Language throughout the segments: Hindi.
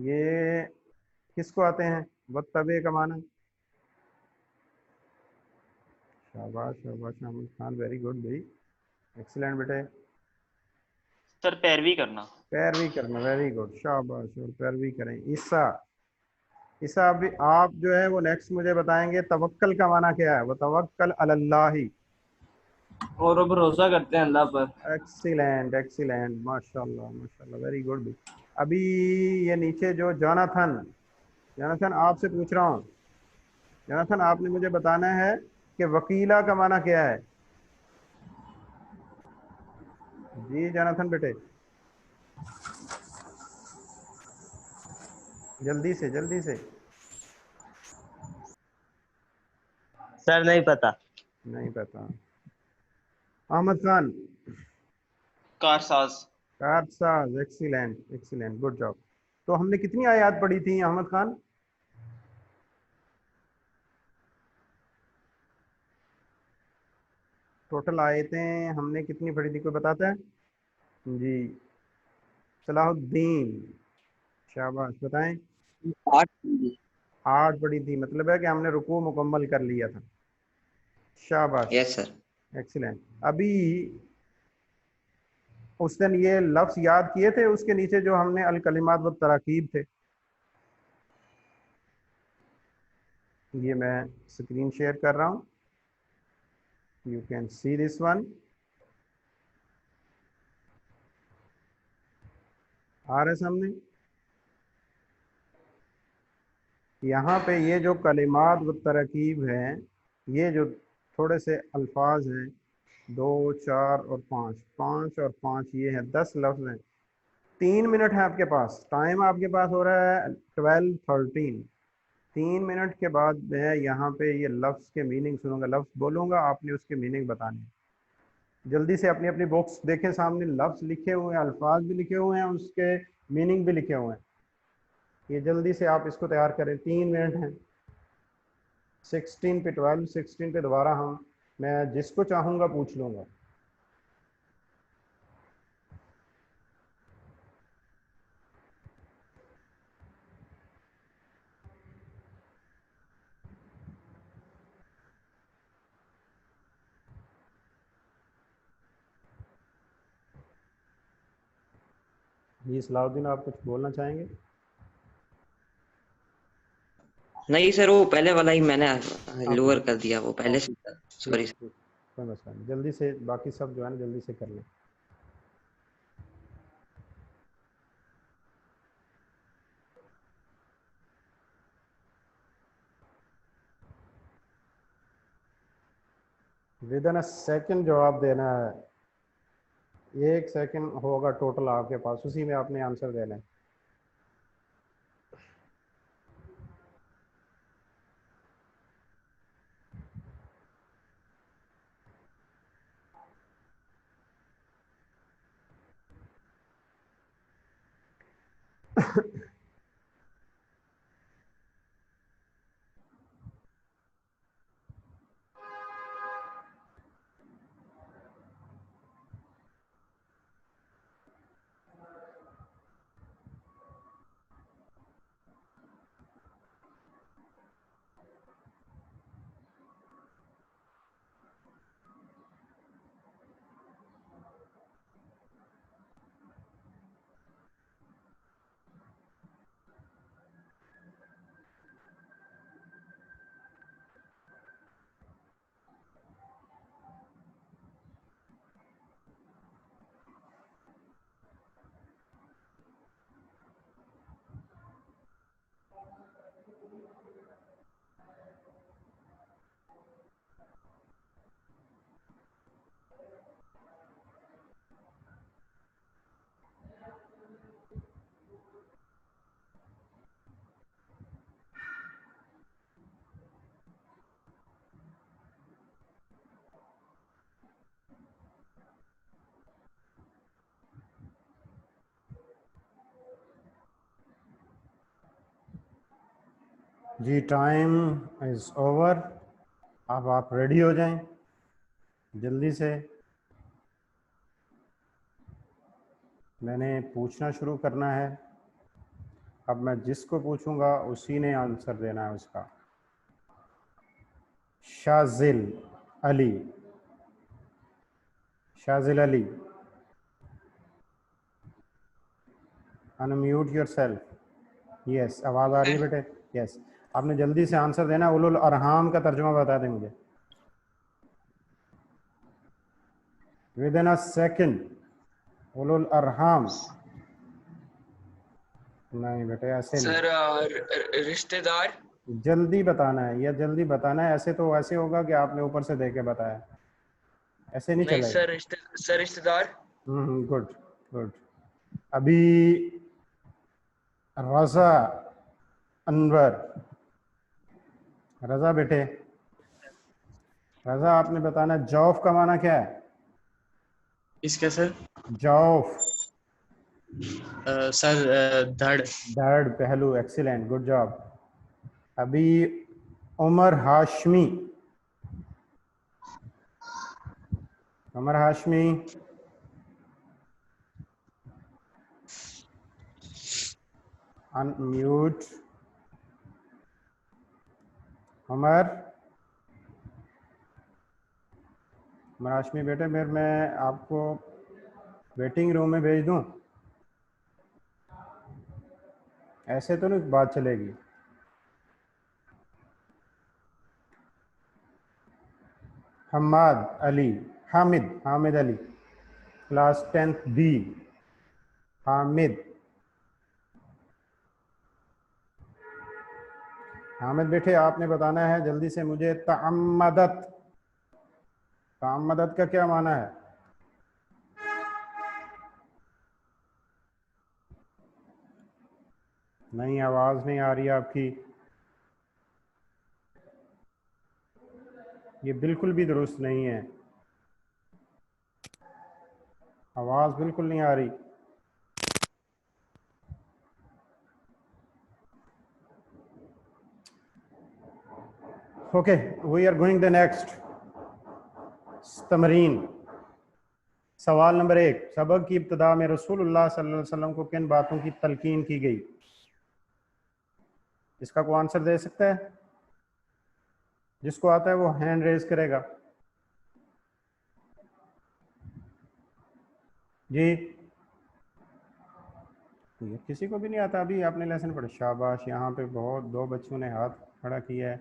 ये किसको आते हैं वत्तबे का माना? शाबाश शाबाश अहमद खान, वेरी गुड भाई, एक्सीलेंट बेटे। सर पैरवी करना। पैरवी करना, वेरी गुड, शाबाश। और पैरवी करें। ईसा, ईसा अभी आप जो है वो नेक्स्ट मुझे बताएंगे तवक्कल का माना क्या है। वो तवक्कल अलल्लाही। और भरोसा करते हैं अल्लाह पर। एक्सीलेंट एक्सीलेंट, माशाल्लाह माशाल्लाह, वेरी गुड भाई। अभी ये नीचे जो जोनाथन, जोनाथन आपसे पूछ रहा हूँ, जोनाथन आपने मुझे बताना है कि वकीला का माना क्या है। जी जोनाथन बेटे, जल्दी से जल्दी से। सर नहीं पता। नहीं पता। Ahmed Khan. Karsaz. Karsaz, excellent excellent, good job. तो हमने कितनी आयत पढ़ी थी अहमद खान? टोटल आयतें हमने कितनी पढ़ी थी, कोई बताता है? जी सलाहुद्दीन, शाबाश, बताएं। 8। 8 पढ़ी थी, मतलब है कि हमने रुकू मुकम्मल कर लिया था। शाबाश, यस सर। एक्सीलेंट। अभी उस दिन ये लफ्ज याद किए थे उसके नीचे जो हमने अल कलिमात व तराकीब थे। ये मैं स्क्रीन शेयर कर रहा हूँ, you can see this one. आ रहा है सामने? यहाँ पे ये जो कलिमात व तरकीब हैं, ये जो थोड़े से अल्फाज हैं, 2 4 और 5, 5 और 5, ये हैं 10 लफ्ज हैं। 3 मिनट है आपके पास, टाइम आपके पास हो रहा है 12:13। 3 मिनट के बाद मैं यहाँ पे ये लफ्ज के मीनिंग सुनूंगा, लफ्ज बोलूंगा, आपने उसके मीनिंग बताने। जल्दी से अपनी अपनी बुक्स देखें, सामने लफ्ज लिखे हुए हैं, अल्फाज भी लिखे हुए हैं, उसके मीनिंग भी लिखे हुए हैं। ये जल्दी से आप इसको तैयार करें, 3 मिनट हैं। 16 पे 12, 16 पे दोबारा मैं जिसको चाहूँगा पूछ लूँगा। जी सलाउद्दीन, आप कुछ बोलना चाहेंगे? नहीं सर, वो पहले वाला ही मैंने ओके लोअर कर दिया, वो पहले से था। ठीक सॉरी सर। ठीक, कोई मसला नहीं, जल्दी से बाकी सब जो है ना जल्दी से कर लें। विद इन अ सेकेंड जवाब देना है, 1 सेकेंड होगा टोटल आपके पास, उसी में आपने आंसर देना है। जी टाइम इज़ ओवर, अब आप रेडी हो जाएं जल्दी से। मैंने पूछना शुरू करना है। अब मैं जिसको पूछूंगा उसी ने आंसर देना है उसका। Shajil Ali, Shajil Ali, unmute yourself. Yes, आवाज़ आ रही है बेटे? यस, आपने जल्दी से आंसर देना। उलुल अरहाम का तर्जुमा बता दें मुझे विद इन अ सेकेंड। उलुल अरहाम। नहीं बेटे ऐसे नहीं, सर रिश्तेदार। जल्दी बताना है, या जल्दी बताना है। ऐसे तो ऐसे होगा कि आपने ऊपर से दे के बताया, ऐसे नहीं नहीं चलेगा। सर रिश्तेदार। Good good. अभी रजा अनवर, रजा बेटे, रजा आपने बताना जौफ का माना क्या है? इसका सर? जौफ, सर धड़। धड़, पहलू। Excellent, good job. अभी उमर हाशमी, उमर हाशमी, अनम्यूट। उमर, उमर हाशमी बेटे, फिर मैं आपको वेटिंग रूम में भेज दूं? ऐसे तो नहीं बात चलेगी। Hammad Ali, Hamid, Hamid Ali, class 10th B. Hamid, Hamid बेटे आपने बताना है जल्दी से मुझे तअम्मदत, तअम्मदत का क्या माना है? नहीं, आवाज़ नहीं आ रही है आपकी। ये बिल्कुल भी दुरुस्त नहीं है, आवाज़ बिल्कुल नहीं आ रही। Okay, we are going the next तमरीन। सवाल नंबर 1, सबक की इब्तिदा में रसूलुल्लाह सल्लल्लाहु अलैहि वसल्लम को किन बातों की तलकीन की गई? इसका कोई आंसर दे सकता है? जिसको आता है वो हैंड रेज करेगा। जी, ये किसी को भी नहीं आता? अभी आपने लेसन पढ़ा, शाबाश। यहाँ पे बहुत, 2 बच्चों ने हाथ खड़ा किया है।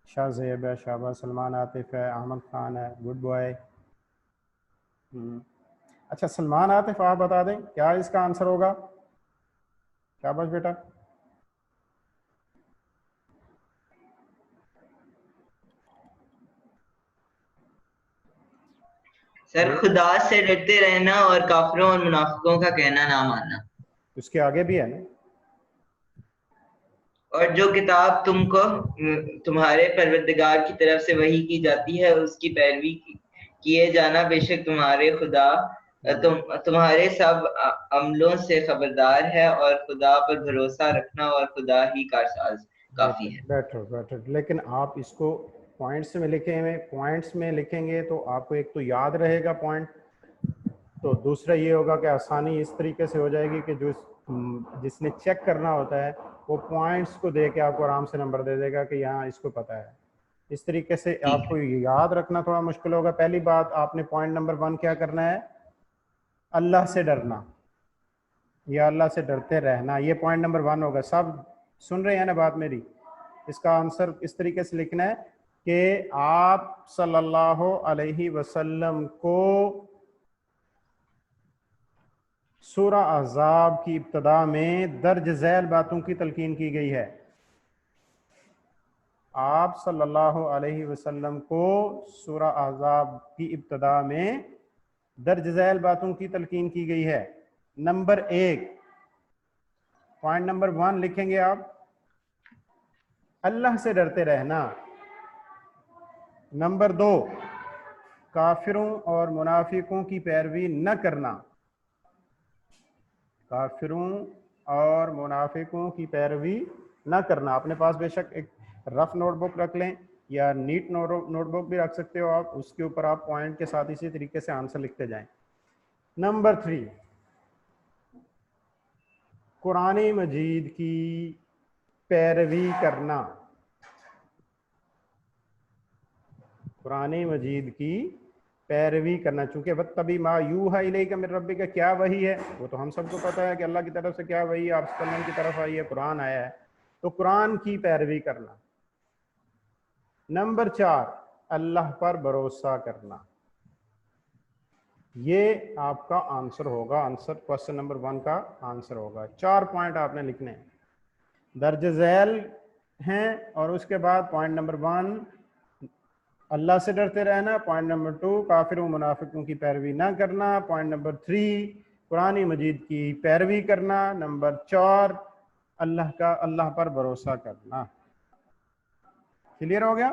शाह ज़ैब है, शाबाश। सलमान आतिफ है, अहमद खान है, गुड बॉय। अच्छा, सलमान आतिफ आप बता दें क्या इसका आंसर होगा? शाबाश बेटा। सर खुदा से डरते रहना और काफिरों और मुनाफिकों का कहना ना मानना। उसके आगे भी है ना? और जो किताब तुमको तुम्हारे परवरदिगार की तरफ से वही की जाती है उसकी पैरवी किए जाना, बेशक तुम्हारे खुदा तुम्हारे सब अमलों से खबरदार है, और खुदा पर भरोसा रखना और खुदा ही कारसाज काफी है। Better better. लेकिन आप इसको पॉइंट्स में लिखेंगे, पॉइंट्स में लिखेंगे तो आपको एक तो याद रहेगा पॉइंट, तो दूसरा ये होगा कि आसानी इस तरीके से हो जाएगी कि जो जिसने चेक करना होता है वो पॉइंट्स को दे के आपको आराम से नंबर दे देगा कि यहाँ इसको पता है। इस तरीके से आपको याद रखना थोड़ा मुश्किल होगा। पहली बात, आपने पॉइंट नंबर 1 क्या करना है? अल्लाह से डरना, या अल्लाह से डरते रहना, ये पॉइंट नंबर 1 होगा। सब सुन रहे हैं ना बात मेरी? इसका आंसर इस तरीके से लिखना है कि आप सल्लल्लाहु अलैहि वसल्लम को सूरा अहज़ाब की इब्तिदा में दर्ज झैल बातों की तलकीन की गई है। आप सल्लल्लाहु अलैहि वसल्लम को सूरा अहज़ाब की इब्तिदा में दर्ज झैल बातों की तलकीन की गई है। नंबर 1, पॉइंट नंबर 1 लिखेंगे आप, अल्लाह से डरते रहना। नंबर 2, काफिरों और मुनाफिकों की पैरवी न करना। काफिरों और मुनाफिकों की पैरवी न करना। अपने पास बेशक एक रफ नोटबुक रख लें या नीट नोटबुक भी रख सकते हो आप, उसके ऊपर आप पॉइंट के साथ इसी तरीके से आंसर लिखते जाएं। नंबर 3, कुरान मजीद की पैरवी करना, कुरान मजीद की पैरवी करना। चूंकि वत्तबी मा यूहा इलैका मिन रब्बिका, क्या वही है, वो तो हम सबको पता है कि अल्लाह की तरफ से क्या वही आप सल्लल्लाहु की तरफ आई है, कुरान आया है, तो कुरान की पैरवी करना। नंबर 4, अल्लाह पर भरोसा करना। ये आपका आंसर होगा, आंसर क्वेश्चन नंबर 1 का आंसर होगा। 4 पॉइंट आपने लिखने हैं, दर्ज झैल हैं, और उसके बाद पॉइंट नंबर 1 अल्लाह से डरते रहना, पॉइंट नंबर 2 काफिरों मुनाफिकों की पैरवी ना करना, पॉइंट नंबर 3 कुरान मजीद की पैरवी करना, नंबर 4 अल्लाह पर भरोसा करना। क्लियर हो गया?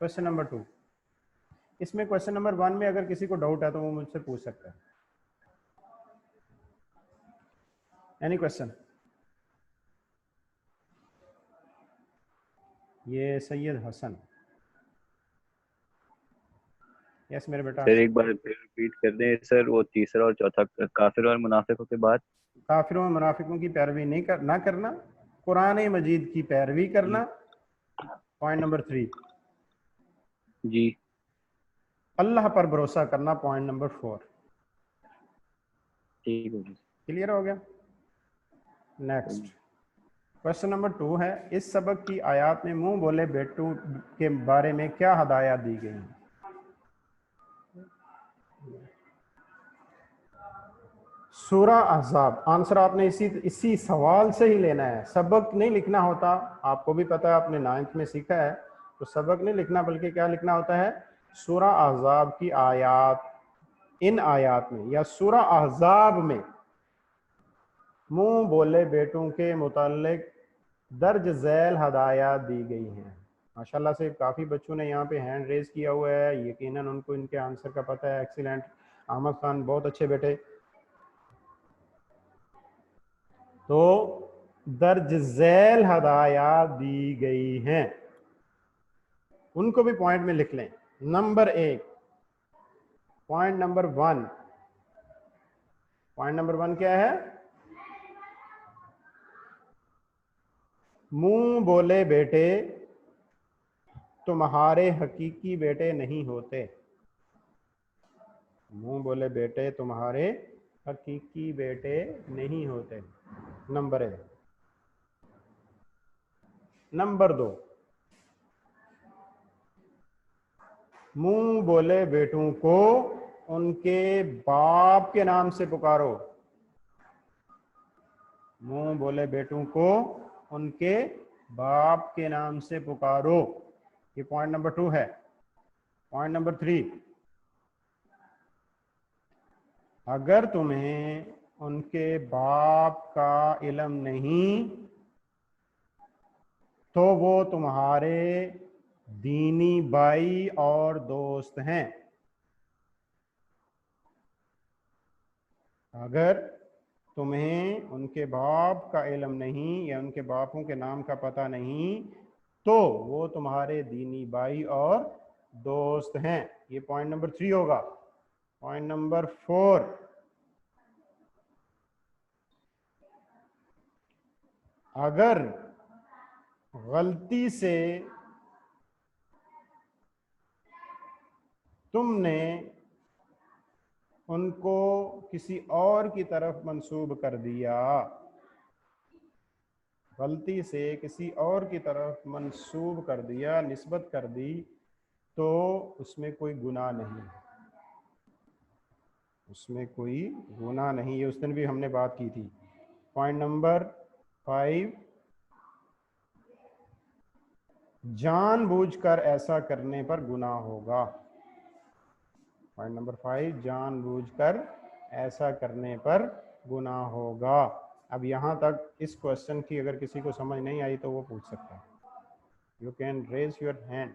Question number 2। इसमें क्वेश्चन नंबर 1 में अगर किसी को डाउट है तो वो मुझसे पूछ सकता है। Any question? ये सैयद हसन। यस मेरे बेटा। सर एक बार फिर रिपीट कर दें सर, वो तीसरा और चौथा, काफिर और मुनाफिकों के बाद। काफिरों और मुनाफिकों की पैरवी ना करना, कुरान मजीद की पैरवी करना, पॉइंट नंबर 3 जी, अल्लाह पर भरोसा करना, पॉइंट नंबर 4। ठीक है जी। क्लियर हो गया? नेक्स्ट क्वेश्चन नंबर 2 है, इस सबक की आयत में मुंह बोले बेटू के बारे में क्या हदायत दी गई है? सूरा अहज़ाब। आंसर आपने इसी सवाल से ही लेना है, सबक नहीं लिखना होता, आपको भी पता है, आपने 9th में सीखा है, तो सबक नहीं लिखना बल्कि क्या लिखना होता है, सूरा अहज़ाब की आयत, इन आयत में या सूरा अहज़ाब में मुंह बोले बेटों के मुताल्लिक दर्ज झैल हदायत दी गई हैं। माशाल्लाह से काफ़ी बच्चों ने यहाँ पे हैंड रेज किया हुआ है, यकीनन उनको इनके आंसर का पता है। एक्सीलेंट अहमद खान, बहुत अच्छे बेटे। तो दर्ज झैल हदायत दी गई हैं, उनको भी पॉइंट में लिख लें। Number 1, point number 1, point number 1 क्या है? मुंह बोले बेटे तुम्हारे हकीकी बेटे नहीं होते। मुंह बोले बेटे तुम्हारे हकीकी बेटे नहीं होते, नंबर 1। नंबर 2, मुंह बोले बेटों को उनके बाप के नाम से पुकारो। मुंह बोले बेटों को उनके बाप के नाम से पुकारो, ये पॉइंट नंबर 2 है। पॉइंट नंबर 3, अगर तुम्हें उनके बाप का इल्म नहीं तो वो तुम्हारे दीनी भाई और दोस्त हैं। अगर तुम्हें उनके बाप का इल्म नहीं या उनके बापों के नाम का पता नहीं तो वो तुम्हारे दीनी भाई और दोस्त हैं, ये पॉइंट नंबर 3 होगा। पॉइंट नंबर 4, अगर गलती से तुमने उनको किसी और की तरफ मंसूब कर दिया, गलती से किसी और की तरफ मंसूब कर दिया, निस्बत कर दी, तो उसमें कोई गुनाह नहीं, उसमें कोई गुनाह नहीं। ये उस दिन भी हमने बात की थी। पॉइंट नंबर 5, जानबूझकर ऐसा करने पर गुनाह होगा। पॉइंट नंबर 5, जानबूझकर ऐसा करने पर गुनाह होगा। अब यहाँ तक इस क्वेश्चन की अगर किसी को समझ नहीं आई तो वो पूछ सकता है। You can raise your hand.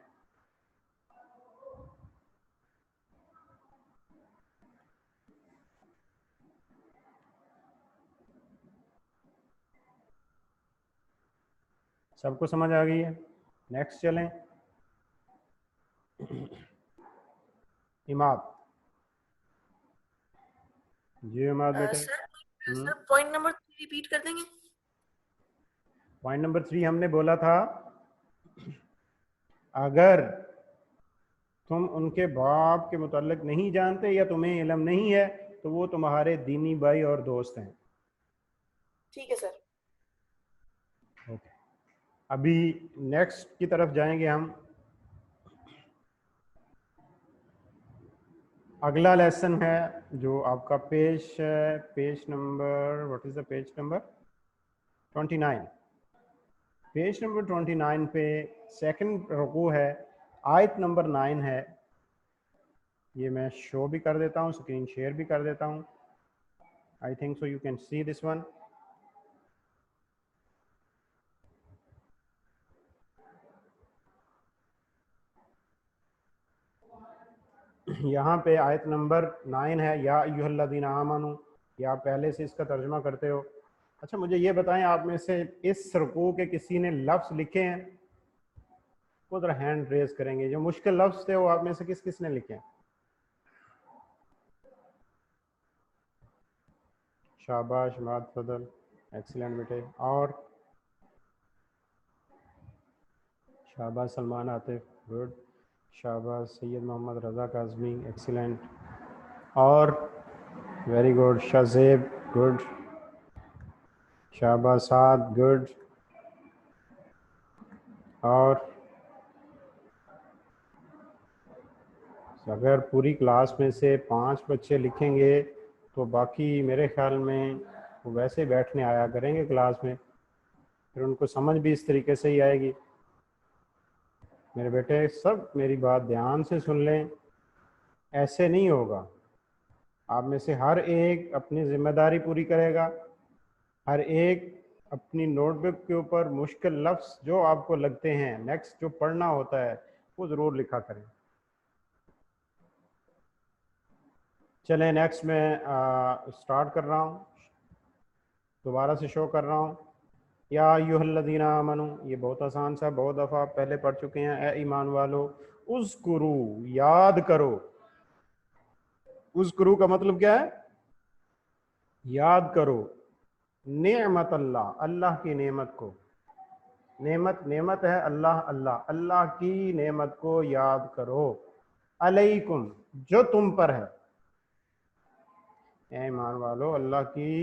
सबको समझ आ गई है? नेक्स्ट चलें। इमाद जी, इमाद बेटे। सर पॉइंट नंबर रिपीट कर देंगे? पॉइंट नंबर 3 हमने बोला था, अगर तुम उनके बाप के मुताल्लिक नहीं जानते या तुम्हें इल्म नहीं है तो वो तुम्हारे दीनी भाई और दोस्त हैं। ठीक है सर। ओके, अभी नेक्स्ट की तरफ जाएंगे हम। अगला लेसन है जो आपका page number, what is the page number 29। Page number 29 पे सेकंड रुकू है, आयत नंबर 9 है। ये मैं शो भी कर देता हूँ, स्क्रीन शेयर भी कर देता हूँ। I think so you can see this one. यहाँ पे आयत नंबर 9 है, या अय्युहल्लज़ीना आमनू, या आप पहले से इसका तर्जुमा करते हो। अच्छा मुझे ये बताएं, आप में से इस रुकू के किसी ने लफ्ज़ लिखे हैं? वो ज़रा हैंड रेज करेंगे। जो मुश्किल लफ्ज़ थे वो आप में से किस किस ने लिखे हैं? शाबाश माद फजल, एक्सीलेंट बेटे। और शाबाश सलमान आतिफ, गुड। शाबाश सैयद मोहम्मद रज़ा काज़मी, एक्सीलेंट। और वेरी गुड शाज़ेब, गुड। शाबाश साद, गुड। और अगर पूरी क्लास में से 5 बच्चे लिखेंगे तो बाकी मेरे ख्याल में वो वैसे बैठने आया करेंगे क्लास में, फिर उनको समझ भी इस तरीके से ही आएगी। मेरे बेटे सब मेरी बात ध्यान से सुन लें, ऐसे नहीं होगा। आप में से हर एक अपनी जिम्मेदारी पूरी करेगा, हर एक अपनी नोटबुक के ऊपर मुश्किल लफ्ज़ जो आपको लगते हैं नेक्स्ट जो पढ़ना होता है वो ज़रूर लिखा करें। चलें नेक्स्ट मैं स्टार्ट कर रहा हूँ, दोबारा से शो कर रहा हूँ। या अय्युहल्लज़ीना आमनू, ये बहुत आसान सा, बहुत दफ़ा आप पहले पढ़ चुके हैं। ए ईमान वालो, उज़कुरू, याद करो। उज़कुरू का मतलब क्या है? याद करो। नेमत अल्लाह, अल्लाह की नेमत को। नेमत, नेमत है अल्लाह, अल्लाह, अल्लाह की नेमत को याद करो। अलैकुम, जो तुम पर है। ए ईमान वालो, अल्लाह की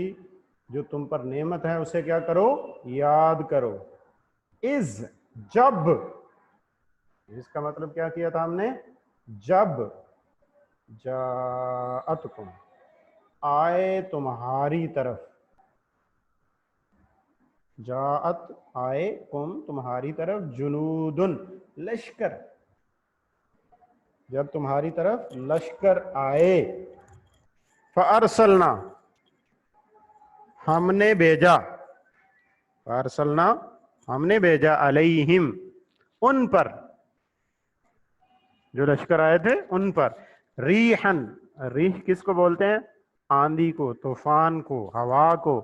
जो तुम पर नेमत है उसे क्या करो? याद करो। इज, जब, इसका मतलब क्या किया था हमने? जब जाअतकुम, आए तुम्हारी तरफ। जाअत, आए, कुम, तुम्हारी तरफ। जुनूदुन, लश्कर, जब तुम्हारी तरफ लश्कर आए। फअरसलना, हमने भेजा। फअरसलना, हमने भेजा। अलैहिम, उन पर, जो लश्कर आए थे उन पर। रीहन, रीह किसको बोलते हैं? आंधी को, तूफान को, हवा को।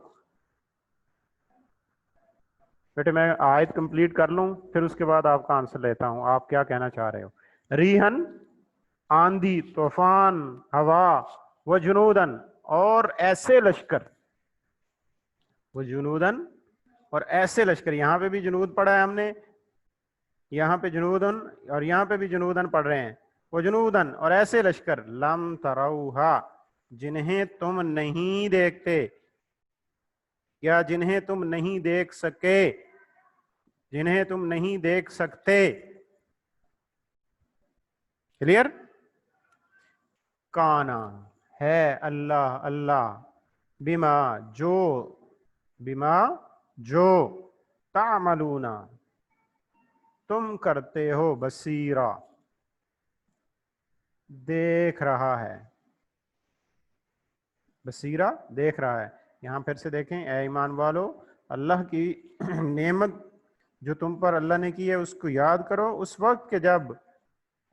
बेटे मैं आयत कंप्लीट कर लूं फिर उसके बाद आपका आंसर लेता हूं, आप क्या कहना चाह रहे हो। रीहन, आंधी, तूफान, हवा। व जुनूदन, और ऐसे लश्कर। वो जुनूदन, और ऐसे लश्कर। यहाँ पे भी जुनूद पढ़ा है हमने, यहाँ पे जुनूदन, और यहाँ पे भी जुनूदन पढ़ रहे हैं। वो जुनूदन, और ऐसे लश्कर। लम तरौहा, जिन्हें तुम नहीं देखते या जिन्हें तुम नहीं देख सके, जिन्हें तुम नहीं देख सकते। क्लियर? काना, है अल्लाह, अल्लाह। बिमा, जो, बिमा, जो। तामलूना, तुम करते हो। बसीरा, देख रहा है। बसीरा, देख रहा है। यहाँ फिर से देखें, ए ईमान वालो, अल्लाह की नेमत जो तुम पर अल्लाह ने की है उसको याद करो। उस वक्त के जब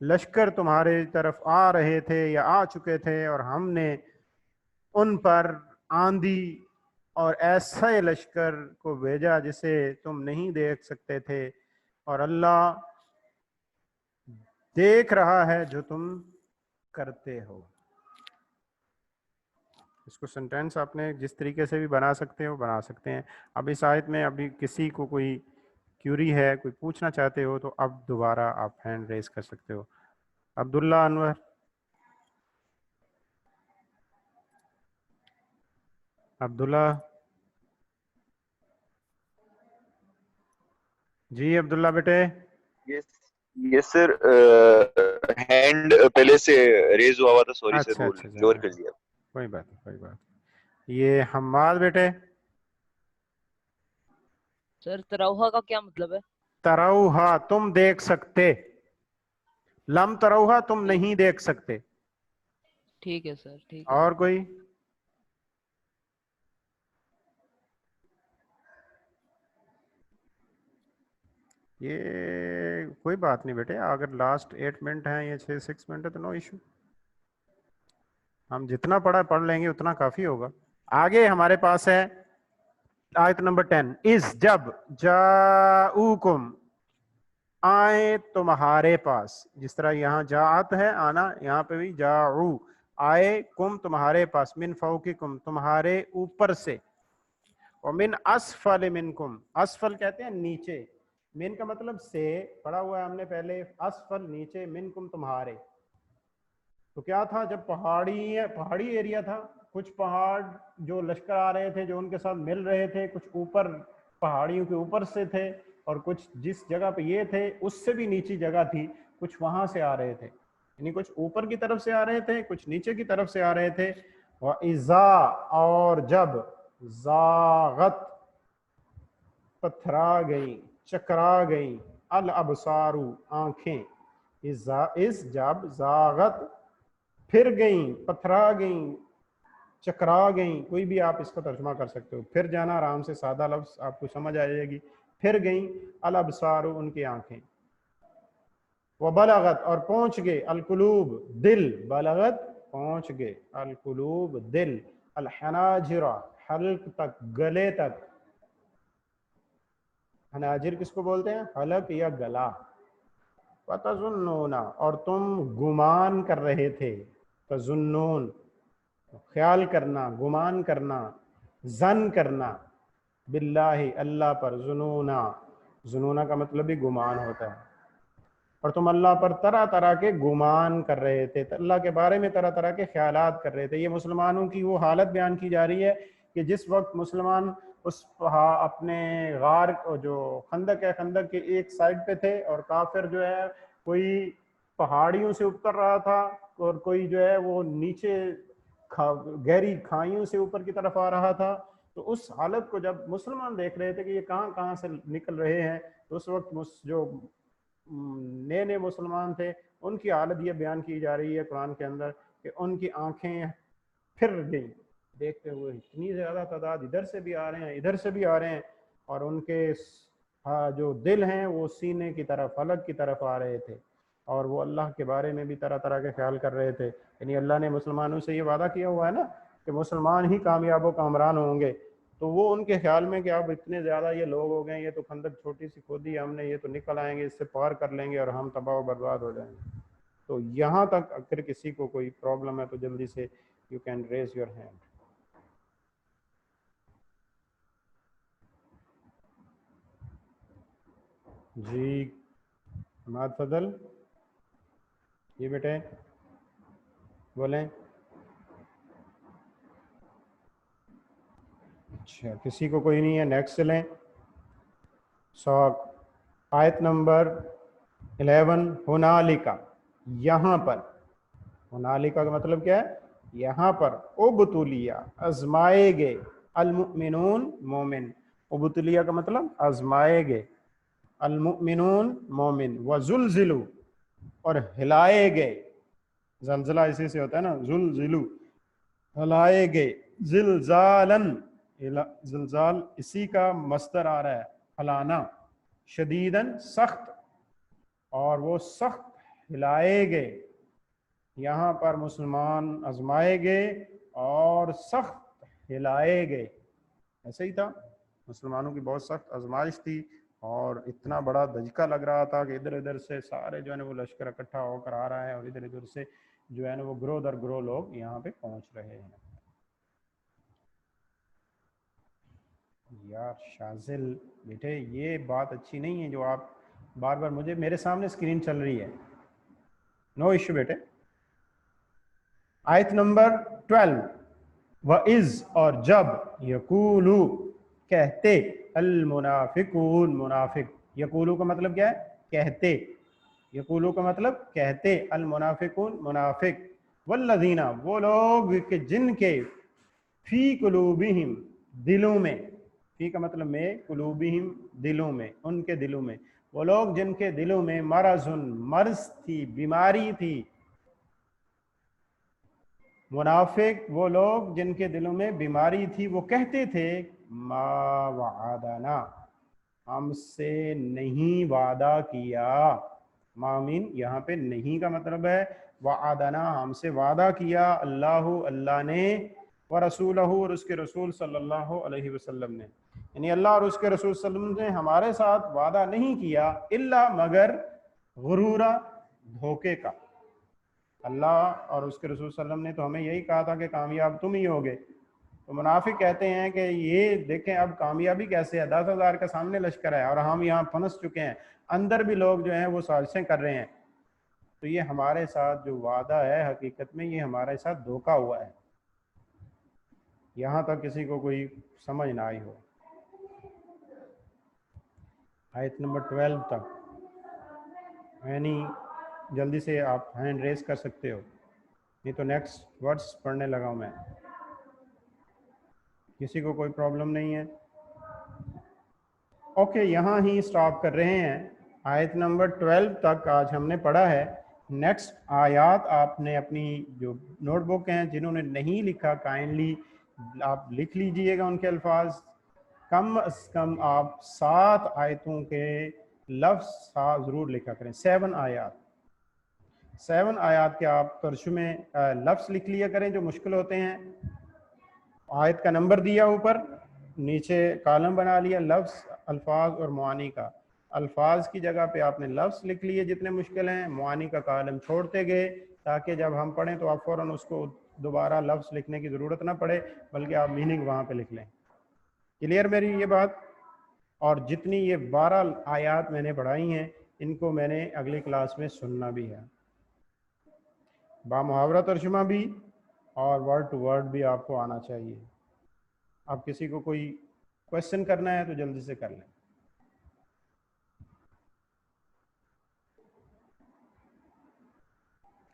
लश्कर तुम्हारे तरफ आ रहे थे या आ चुके थे और हमने उन पर आंधी और ऐसे लश्कर को भेजा जिसे तुम नहीं देख सकते थे, और अल्लाह देख रहा है जो तुम करते हो। इसको सेंटेंस आपने जिस तरीके से भी बना सकते हो बना सकते हैं। अब इस आयत में अभी किसी को कोई क्यूरी है, कोई पूछना चाहते हो, तो अब दोबारा आप हैंड रेज कर सकते हो। अब्दुल्ला अनवर। अब्दुल्ला जी, अब्दुल्ला बेटे। यस यस सर, हैंड पहले से रेज हुआ था, सॉरी सर, अच्छा वो अच्छा लोअर कर अच्छा, लिया। कोई बात नहीं, कोई बात नहीं। ये हम्माद बेटे। सर तरौहा का क्या मतलब है? तरौहा तुम देख सकते, लम तरौहा तुम ठीक नहीं देख सकते। ठीक है सर, ठीक है। और कोई? ये कोई बात नहीं बेटे, अगर लास्ट 8 मिनट हैं, ये 6 मिनट है, तो नो इशू। हम जितना पढ़ लेंगे उतना काफी होगा। आगे हमारे पास है आयत नंबर 10। इस जब जाऊकुम आए तुम्हारे पास, जिस तरह यहाँ जात है आना, यहाँ पे भी जाऊ आए, कुम तुम्हारे पास, मिन फौकिकुम तुम्हारे ऊपर से, और मिन असफल मिनकुम, असफल कहते हैं नीचे, मिन का मतलब से, पढ़ा हुआ है हमने पहले, असफल नीचे, मिनकुम तुम्हारे। तो क्या था, जब पहाड़ी एरिया था, कुछ पहाड़ जो लश्कर आ रहे थे जो उनके साथ मिल रहे थे, कुछ ऊपर पहाड़ियों के ऊपर से थे, और कुछ जिस जगह पे ये थे उससे भी नीची जगह थी, कुछ वहां से आ रहे थे, यानी कुछ ऊपर की तरफ से आ रहे थे, कुछ नीचे की तरफ से आ रहे थे। व इज़ा, और जब, जागत पथरा गई, चकरा गई, अल अबसारू आंखें, इस जब, जागत फिर गई, पथरा गई, चकरा गई, कोई भी आप इसको तर्जुमा कर सकते हो। फिर जाना, आराम से सादा लफ्ज आपको समझ आ जाएगी। फिर गई, अल अबसारू उनकी आंखें, व बलगत और पहुंच गए, अल कुलूब दिल, बलगत पहुंच गए, अल कुलूब दिल, अल हनाजिरा हल्क तक, गले तक। हनाजिर किसको बोलते हैं? हलक या गला। तजुन्नूना और तुम गुमान कर रहे थे, तजुन्नून ख्याल करना, गुमान करना, जन करना, बिल्लाहि अल्लाह पर, जुनूना, जुनूना का मतलब भी गुमान होता है। और तुम अल्लाह पर तरह तरह के गुमान कर रहे थे, अल्लाह के बारे में तरह तरह के ख्यालात कर रहे थे। ये मुसलमानों की वो हालत बयान की जा रही है कि जिस वक्त मुसलमान उस अपने गार जो खंदक है, खंदक के एक साइड पे थे, और काफिर जो है कोई पहाड़ियों से उतर रहा था, और कोई जो है वो नीचे गहरी खाइयों से ऊपर की तरफ आ रहा था। तो उस हालत को जब मुसलमान देख रहे थे कि ये कहाँ कहाँ से निकल रहे हैं, तो उस वक्त जो नए नए मुसलमान थे उनकी हालत ये बयान की जा रही है कुरान के अंदर कि उनकी आंखें फिर गई देखते हुए। इतनी ज़्यादा तादाद इधर से भी आ रहे हैं, इधर से भी आ रहे हैं, और उनके जो दिल हैं वो सीने की तरफ, फलक की तरफ आ रहे थे, और वो अल्लाह के बारे में भी तरह तरह के ख्याल कर रहे थे। यानी अल्लाह ने मुसलमानों से ये वादा किया हुआ है ना कि मुसलमान ही कामयाब व कामरान होंगे। तो वो उनके ख्याल में कि अब इतने ज़्यादा ये लोग हो गए, ये तो खंदक छोटी सी खोदी है हमने, ये तो निकल आएंगे, इससे पार कर लेंगे और हम तबाह बर्बाद हो जाएंगे। तो यहाँ तक अगर किसी को कोई प्रॉब्लम है तो जल्दी से you can raise your hand. जी हमाद फजल, ये बेटे बोलें। अच्छा, किसी को कोई नहीं है, नेक्स्ट चलें। आयत नंबर 11, हुनालिका, यहाँ पर, हुनालिका का मतलब क्या है? यहाँ पर, उबतुलिया आजमाए गए, अलमुमिनून मोमिन, उबतुलिया का मतलब आजमाए गए, अलमुमिनून मोमिन, वजुलजिलु और हिलाए गए, जलजला इसी से होता है ना, जुलजिलु हिलाए गए, जिलजालन, जिलजाल इसी का मस्दर आ रहा है, हिलाना, शदीदन सख्त, और वो सख्त हिलाए गए। यहाँ पर मुसलमान आजमाए गए और सख्त हिलाए गए। ऐसे ही था, मुसलमानों की बहुत सख्त आजमाइश थी, और इतना बड़ा दजका लग रहा था कि इधर उधर से सारे जो है ना वो लश्कर इकट्ठा होकर आ रहा है, और इधर उधर से जो है ना वो ग्रोह दर ग्रोह लोग यहाँ पे पहुँच रहे हैं। यार शाजिल बेटे, ये बात अच्छी नहीं है जो आप बार बार, मुझे मेरे सामने स्क्रीन चल रही है। नो इश्यू बेटे। आयत नंबर 12, व इज, और जब, यकूलू कहते, अल मुनाफिकून मुनाफिक, यकूलू का मतलब क्या है? कहते। यकूलू का मतलब कहते, अल मुनाफिकून मुनाफिक, वल्लज़ीना वो लोग के जिनके, फी कुलूबिहिम दिलों में, फी का मतलब में, कुलूबिहिम दिलों में, उनके दिलों में, वो लोग जिनके दिलों में मरजुन मर्ज थी, बीमारी थी। मुनाफिक वो लोग जिनके दिलों में बीमारी थी, वो कहते थे मा वअदना, हमसे नहीं वादा किया। मामीन यहाँ पे नहीं का मतलब है वअदना, हमसे वादा किया, अल्लाह अल्लाह ने, व रसूलहू और उसके रसूल सल्लल्लाहु अलैहि वसल्लम ने, यानी अल्लाह और उसके रसूल सल्लल्लाहु अलैहि वसल्लम ने हमारे साथ वादा नहीं किया, इल्ला मगर, गुरूरा धोखे का। अल्लाह और उसके रसूल सल्लल्लाहु अलैहि वसल्लम ने तो हमें यही कहा था कि कामयाब तुम ही होगे। तो मुनाफिक कहते हैं कि ये देखें अब कामयाबी कैसे है, 10,000 का सामने लश्कर है और हम यहाँ फंस चुके हैं, अंदर भी लोग जो हैं वो साजिशें कर रहे हैं। तो ये हमारे साथ जो वादा है हकीकत में ये हमारे साथ धोखा हुआ है। यहाँ तक किसी को कोई समझ ना आई हो। आयत नंबर 12 तक, यानी जल्दी से आप हैंड रेस कर सकते हो, नहीं तो नेक्स्ट वर्ड्स पढ़ने लगा हूँ मैं। किसी को कोई प्रॉब्लम नहीं है? ओके, यहाँ ही स्टॉप कर रहे हैं। आयत नंबर 12 तक आज हमने पढ़ा है। नेक्स्ट आयात आपने अपनी जो नोटबुक हैं, जिन्होंने नहीं लिखा काइंडली आप लिख लीजिएगा उनके अल्फाज। कम अज़ कम आप 7 आयतों के लफ्ज़ ज़रूर लिखा करें। 7 आयात, 7 आयात के आप तर्जुमे लफ्ज़ लिख लिया करें जो मुश्किल होते हैं। आयत का नंबर दिया ऊपर, नीचे कॉलम बना लिया लफ्ज़, अल्फाज और मुआनी का। अल्फाज की जगह पे आपने लफ्ज़ लिख लिए जितने मुश्किल हैं, मुआनी का कॉलम छोड़ते गए, ताकि जब हम पढ़ें तो आप फ़ौरन उसको दोबारा लफ्ज़ लिखने की ज़रूरत ना पड़े, बल्कि आप मीनिंग वहाँ पे लिख लें। क्लियर मेरी ये बात? और जितनी ये 12 आयात मैंने पढ़ाई हैं, इनको मैंने अगली क्लास में सुनना भी है, बामुहावरा तर्जुमा भी और वर्ड टू वर्ड भी आपको आना चाहिए। अब किसी को कोई क्वेश्चन करना है तो जल्दी से कर लें।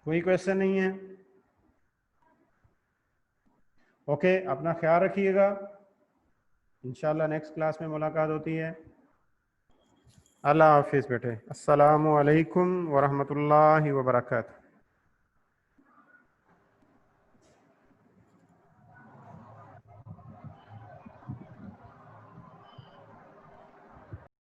कोई क्वेश्चन नहीं है? ओके, अपना ख्याल रखिएगा। इंशाल्लाह नेक्स्ट क्लास में मुलाकात होती है। अल्लाह हाफिज़ बेटे। अस्सलामु अलैकुम वरहमतुल्लाहि वबरकातुहू।